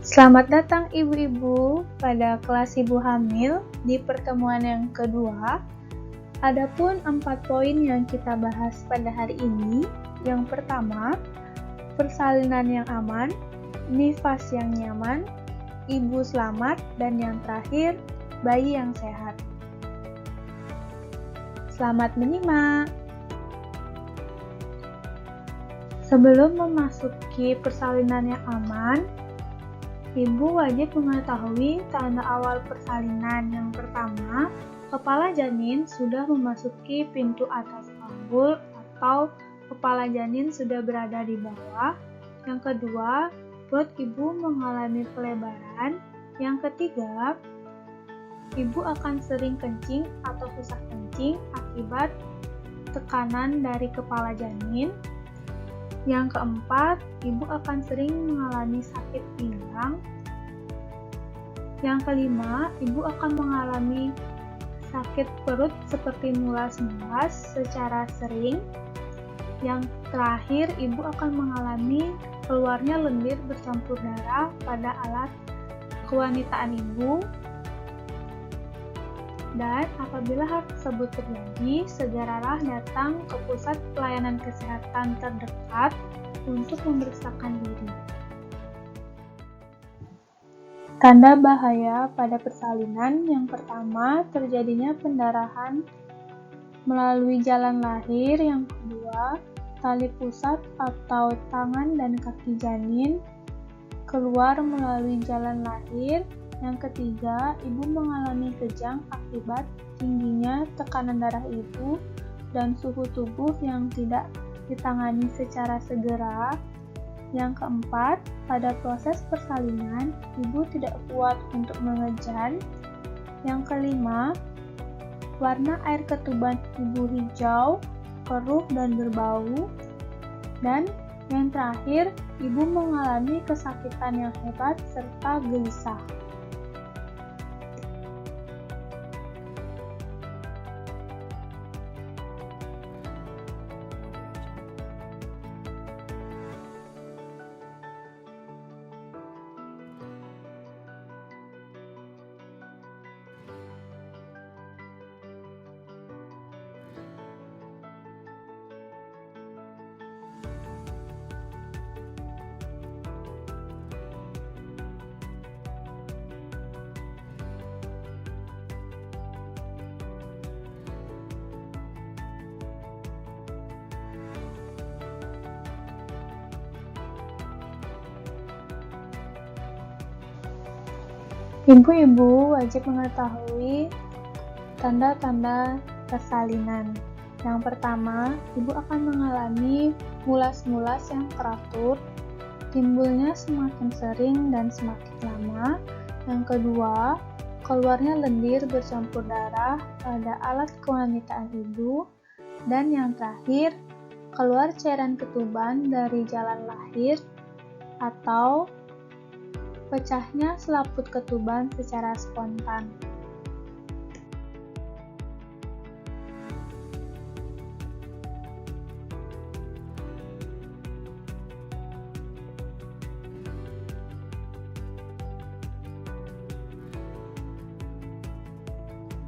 Selamat datang ibu-ibu pada kelas ibu hamil di pertemuan yang kedua. Adapun 4 poin yang kita bahas pada hari ini. Yang pertama, persalinan yang aman, nifas yang nyaman, ibu selamat, dan yang terakhir, bayi yang sehat. Selamat menyimak. Sebelum memasuki persalinan yang aman, ibu wajib mengetahui tanda awal persalinan. Yang pertama, kepala janin sudah memasuki pintu atas panggul atau kepala janin sudah berada di bawah. Yang kedua, perut ibu mengalami pelebaran. Yang ketiga, ibu akan sering kencing atau susah kencing akibat tekanan dari kepala janin. Yang keempat, ibu akan sering mengalami sakit pinggang. Yang kelima, ibu akan mengalami sakit perut seperti mulas-mulas secara sering. Yang terakhir, ibu akan mengalami keluarnya lendir bercampur darah pada alat kewanitaan ibu. Dan apabila hal tersebut terjadi, segeralah datang ke pusat pelayanan kesehatan terdekat untuk memeriksakan diri. Tanda bahaya pada persalinan. Yang pertama, terjadinya pendarahan melalui jalan lahir. Yang kedua, tali pusat atau tangan dan kaki janin keluar melalui jalan lahir. Yang ketiga, ibu mengalami kejang akibat tingginya tekanan darah ibu dan suhu tubuh yang tidak ditangani secara segera. Yang keempat, pada proses persalinan, ibu tidak kuat untuk mengejan. Yang kelima, warna air ketuban ibu hijau, keruh dan berbau. Dan yang terakhir, ibu mengalami kesakitan yang hebat serta gelisah. Ibu-ibu wajib mengetahui tanda-tanda persalinan. Yang pertama, ibu akan mengalami mulas-mulas yang teratur, timbulnya semakin sering dan semakin lama. Yang kedua, keluarnya lendir bercampur darah pada alat kewanitaan ibu. Dan yang terakhir, keluar cairan ketuban dari jalan lahir atau pecahnya selaput ketuban secara spontan.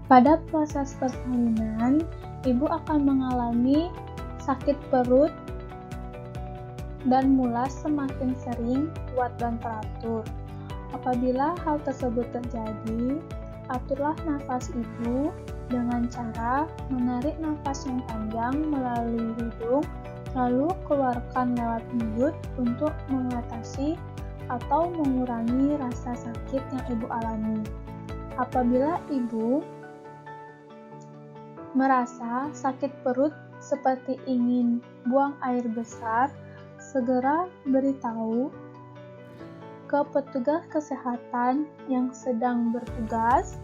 Pada proses persalinan, ibu akan mengalami sakit perut dan mulas semakin sering, kuat dan teratur. Apabila hal tersebut terjadi, aturlah nafas ibu dengan cara menarik nafas yang panjang melalui hidung, lalu keluarkan lewat mulut untuk mengatasi atau mengurangi rasa sakit yang ibu alami. Apabila ibu merasa sakit perut seperti ingin buang air besar, segera beritahu ke petugas kesehatan yang sedang bertugas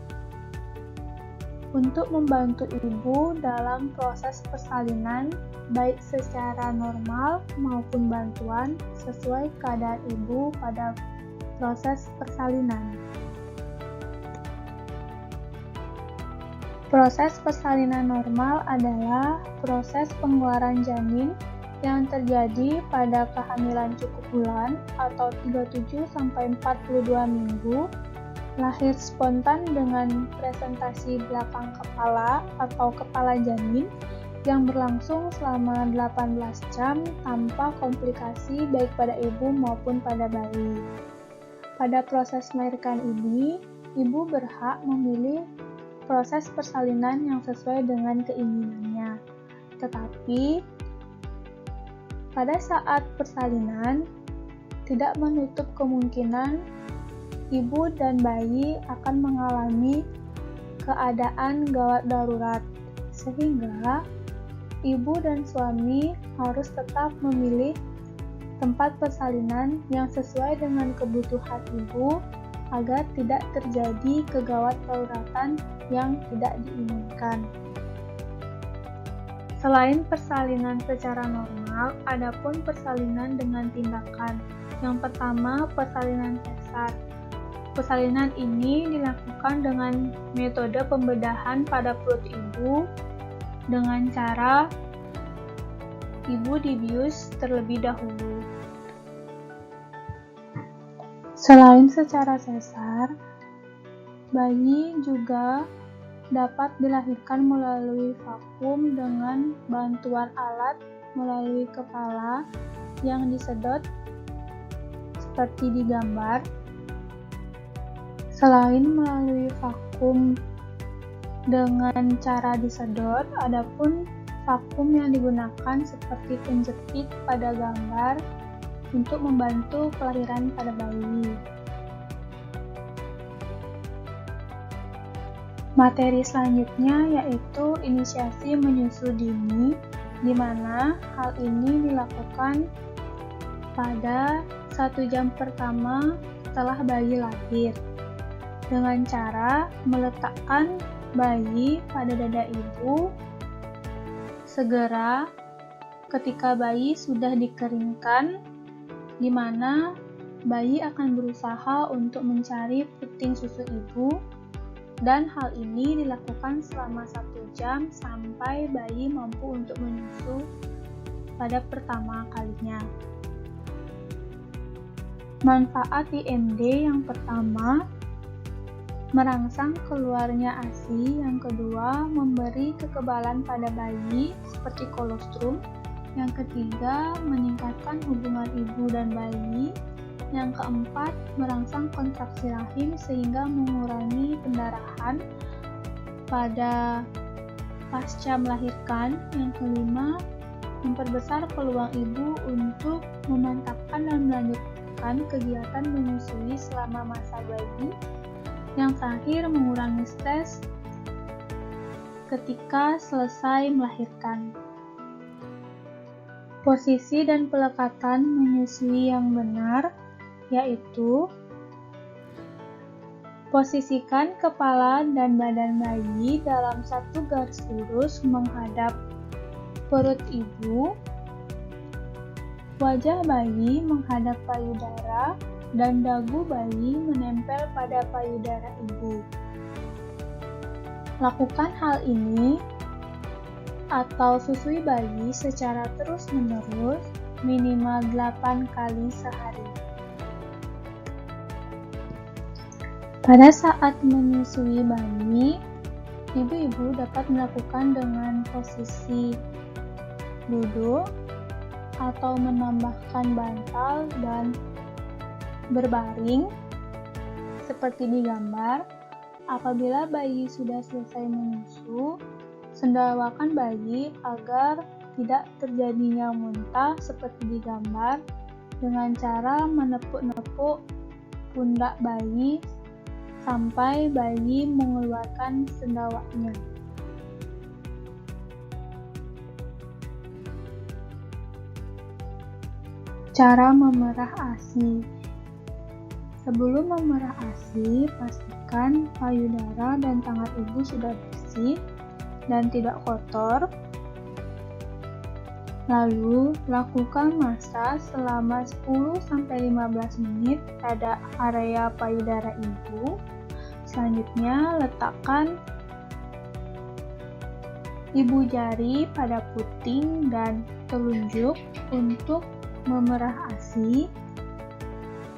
untuk membantu ibu dalam proses persalinan, baik secara normal maupun bantuan sesuai keadaan ibu pada proses persalinan. Proses persalinan normal adalah proses pengeluaran janin yang terjadi pada kehamilan cukup bulan atau 37-42 minggu, lahir spontan dengan presentasi belakang kepala atau kepala janin yang berlangsung selama 18 jam tanpa komplikasi baik pada ibu maupun pada bayi. Pada proses melahirkan ini, ibu berhak memilih proses persalinan yang sesuai dengan keinginannya. Tetapi, pada saat persalinan, tidak menutup kemungkinan ibu dan bayi akan mengalami keadaan gawat darurat, sehingga ibu dan suami harus tetap memilih tempat persalinan yang sesuai dengan kebutuhan ibu agar tidak terjadi kegawat daruratan yang tidak diinginkan. Selain persalinan secara normal, ada pun persalinan dengan tindakan. Yang pertama, persalinan sesar. Persalinan ini dilakukan dengan metode pembedahan pada perut ibu dengan cara ibu dibius terlebih dahulu. Selain secara sesar, bayi juga dapat dilahirkan melalui vakum dengan bantuan alat melalui kepala yang disedot seperti di gambar. Selain melalui vakum dengan cara disedot, adapun vakum yang digunakan seperti penjepit pada gambar untuk membantu kelahiran pada bayi. Materi selanjutnya yaitu inisiasi menyusu dini, di mana hal ini dilakukan pada 1 jam pertama setelah bayi lahir, dengan cara meletakkan bayi pada dada ibu segera ketika bayi sudah dikeringkan, di mana bayi akan berusaha untuk mencari puting susu ibu, dan hal ini dilakukan selama 1 jam sampai bayi mampu untuk menyusu pada pertama kalinya. Manfaat IMD yang pertama, merangsang keluarnya ASI. Yang kedua, memberi kekebalan pada bayi seperti kolostrum. Yang ketiga, meningkatkan hubungan ibu dan bayi. Yang keempat, merangsang kontraksi rahim sehingga mengurangi pendarahan pada pasca melahirkan. Yang kelima, memperbesar peluang ibu untuk memantapkan dan melanjutkan kegiatan menyusui selama masa bayi. Yang terakhir, mengurangi stres ketika selesai melahirkan. Posisi dan pelekatan menyusui yang benar yaitu posisikan kepala dan badan bayi dalam satu garis lurus menghadap perut ibu, wajah bayi menghadap payudara, dan dagu bayi menempel pada payudara ibu. Lakukan hal ini atau susui bayi secara terus-menerus minimal 8 kali sehari. Pada saat menyusui bayi, ibu-ibu dapat melakukan dengan posisi duduk atau menambahkan bantal dan berbaring seperti di gambar. Apabila bayi sudah selesai menyusu, sendawakan bayi agar tidak terjadinya muntah seperti di gambar dengan cara menepuk-nepuk pundak bayi sampai bayi mengeluarkan sendawaknya. Cara memerah ASI. Sebelum memerah ASI, pastikan payudara dan tangan ibu sudah bersih dan tidak kotor. Lalu, lakukan massage selama 10-15 menit pada area payudara ibu. Selanjutnya, letakkan ibu jari pada puting dan telunjuk untuk memerah ASI.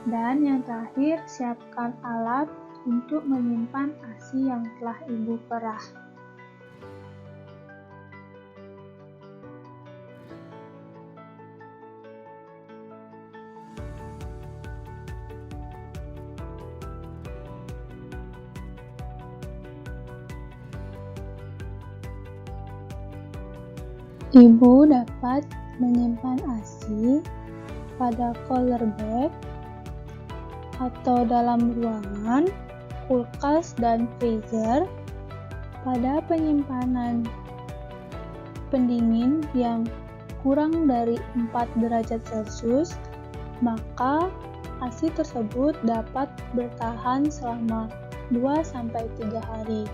Dan yang terakhir, siapkan alat untuk menyimpan ASI yang telah ibu perah. Ibu dapat menyimpan ASI pada cooler bag atau dalam ruangan, kulkas, dan freezer pada penyimpanan pendingin yang kurang dari 4 derajat Celcius, maka ASI tersebut dapat bertahan selama 2-3 hari.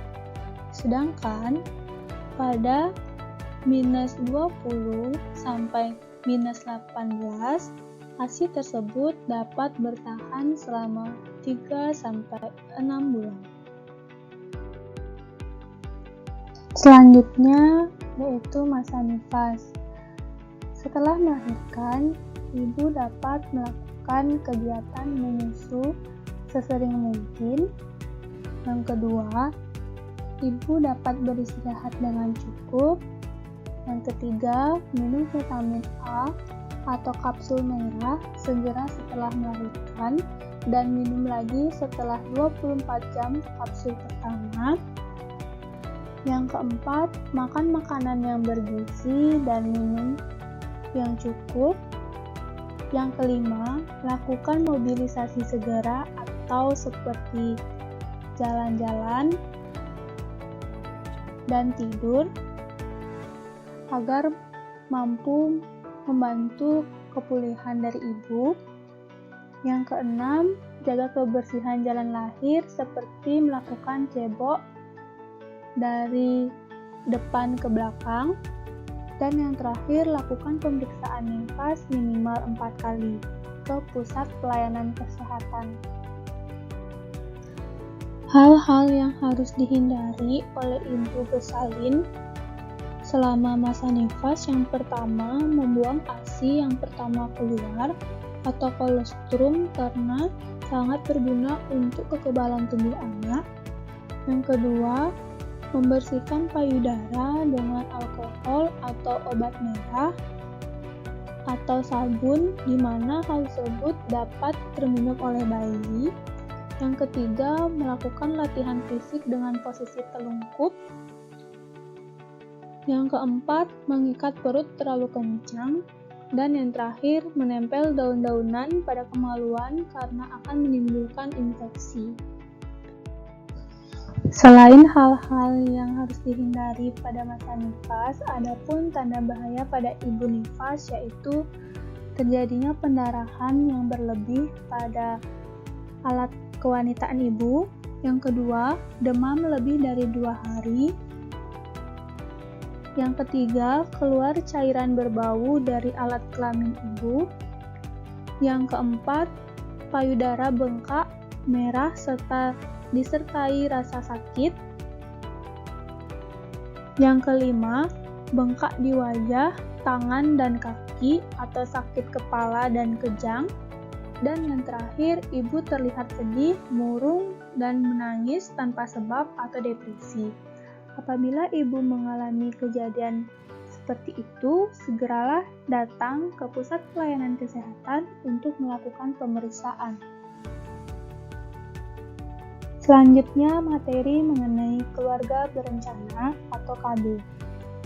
Sedangkan pada -20 sampai -18, ASI tersebut dapat bertahan selama 3-6 bulan. Selanjutnya yaitu masa nifas. Setelah melahirkan, ibu dapat melakukan kegiatan menyusu sesering mungkin. Yang kedua, ibu dapat beristirahat dengan cukup. Yang ketiga, minum vitamin A atau kapsul merah segera setelah melahirkan dan minum lagi setelah 24 jam kapsul pertama. Yang keempat, makan makanan yang bergizi dan minum yang cukup. Yang kelima, lakukan mobilisasi segera atau seperti jalan-jalan dan tidur agar mampu membantu kepulihan dari ibu. Yang keenam, jaga kebersihan jalan lahir seperti melakukan cebok dari depan ke belakang. Dan yang terakhir, lakukan pemeriksaan nifas minimal 4 kali ke pusat pelayanan kesehatan. Hal-hal yang harus dihindari oleh ibu bersalin selama masa nifas: yang pertama, membuang ASI yang pertama keluar atau kolostrum karena sangat berguna untuk kekebalan tubuh anak. Yang kedua, membersihkan payudara dengan alkohol atau obat merah atau sabun, di mana hal tersebut dapat terminum oleh bayi. Yang ketiga, melakukan latihan fisik dengan posisi telungkup. Yang keempat, mengikat perut terlalu kencang. Dan yang terakhir, menempel daun-daunan pada kemaluan karena akan menimbulkan infeksi. Selain hal-hal yang harus dihindari pada masa nifas, adapun tanda bahaya pada ibu nifas yaitu terjadinya pendarahan yang berlebih pada alat kewanitaan ibu. Yang kedua, demam lebih dari 2 hari. Yang ketiga, keluar cairan berbau dari alat kelamin ibu. Yang keempat, payudara bengkak, merah, serta disertai rasa sakit. Yang kelima, bengkak di wajah, tangan, dan kaki, atau sakit kepala dan kejang. Dan yang terakhir, ibu terlihat sedih, murung, dan menangis tanpa sebab atau depresi. Apabila ibu mengalami kejadian seperti itu, segeralah datang ke pusat pelayanan kesehatan untuk melakukan pemeriksaan. Selanjutnya, materi mengenai keluarga berencana atau KB.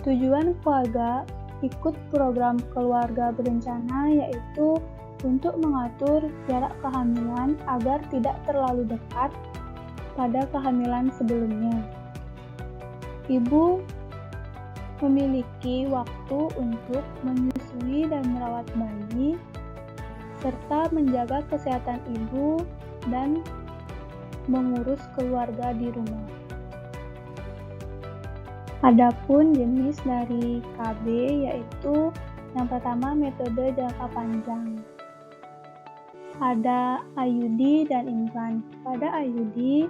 Tujuan keluarga ikut program keluarga berencana yaitu untuk mengatur jarak kehamilan agar tidak terlalu dekat pada kehamilan sebelumnya. Ibu memiliki waktu untuk menyusui dan merawat bayi, serta menjaga kesehatan ibu dan mengurus keluarga di rumah. Adapun jenis dari KB yaitu yang pertama, metode jangka panjang. Ada IUD dan implan. Pada IUD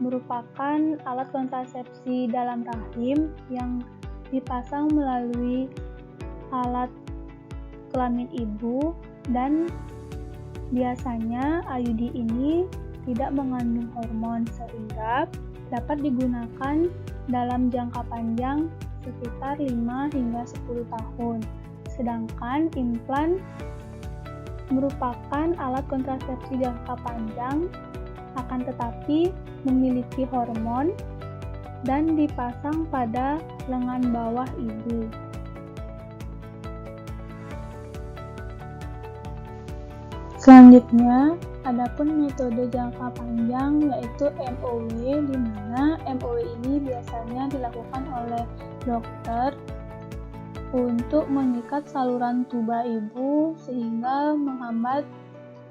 merupakan alat kontrasepsi dalam rahim yang dipasang melalui alat kelamin ibu, dan biasanya IUD ini tidak mengandung hormon sehingga dapat digunakan dalam jangka panjang sekitar 5 hingga 10 tahun. Sedangkan implan merupakan alat kontrasepsi jangka panjang, akan tetapi memiliki hormon dan dipasang pada lengan bawah ibu. Selanjutnya, adapun metode jangka panjang yaitu MOW, di mana MOW ini biasanya dilakukan oleh dokter untuk mengikat saluran tuba ibu sehingga menghambat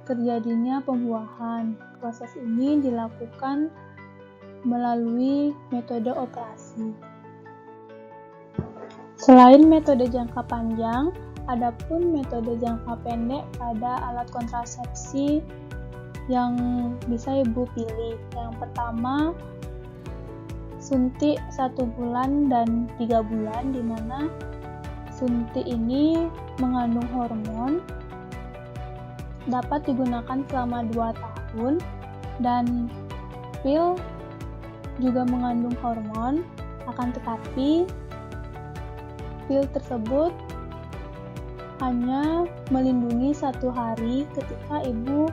terjadinya pembuahan. Proses ini dilakukan melalui metode operasi. Selain metode jangka panjang, adapun metode jangka pendek pada alat kontrasepsi yang bisa ibu pilih. Yang pertama, suntik 1 bulan dan 3 bulan, di mana suntik ini mengandung hormon, dapat digunakan selama 2 tahun, dan pil juga mengandung hormon, akan tetapi pil tersebut hanya melindungi 1 hari ketika ibu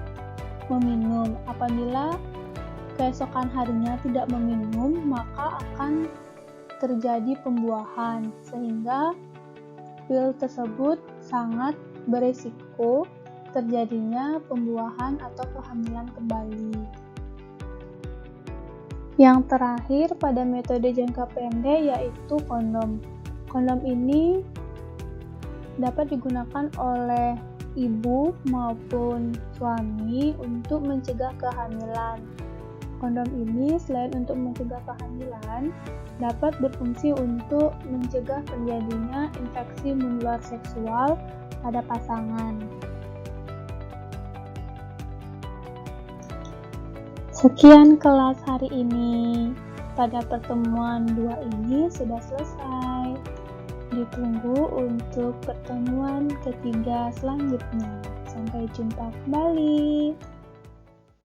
meminum. Apabila keesokan harinya tidak meminum, maka akan terjadi pembuahan, sehingga pil tersebut sangat berisiko terjadinya pembuahan atau kehamilan kembali. Yang terakhir pada metode jangka pendek yaitu kondom. Kondom ini dapat digunakan oleh ibu maupun suami untuk mencegah kehamilan. Kondom ini selain untuk mencegah kehamilan, dapat berfungsi untuk mencegah terjadinya infeksi menular seksual pada pasangan. Sekian kelas hari ini. Pada pertemuan 2 ini sudah selesai. Ditunggu untuk pertemuan ketiga selanjutnya. Sampai jumpa kembali.